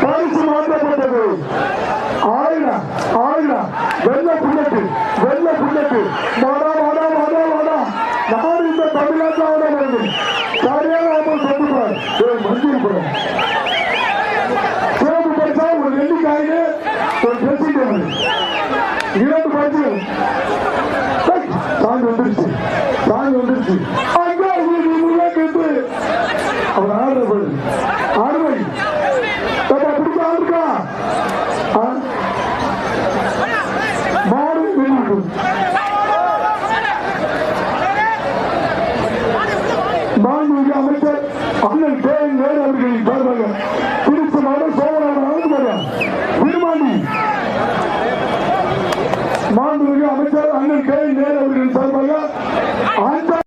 பரிசு மாற்றப்பட்டது. வெள்ள புல்லட்டு நான் இந்த தமிழ்நாட்டில் சரியான சொல்லுவார் மஞ்சள் சிவப்பு பரிசா ஒரு நெல்லிக்காயில ஒரு ட்ரெஸ்ஸிங் டேபிள் 2 பரிசு சாமி வந்துருச்சு அங்க கேட்டு அவர் ஆடுறது ஆடுவை பிடிக்க ஆடுக்கா மாடு வெளியிடும் மாண்புமிகு அமைச்சர் அண்ணன் கே என் நேரு அவர்களின் சார்பாக திருச்சி மாவட்டம் சோழநாடு விருமாண்டி மாண்புமிகு அமைச்சர் அண்ணன் கே என் நேரு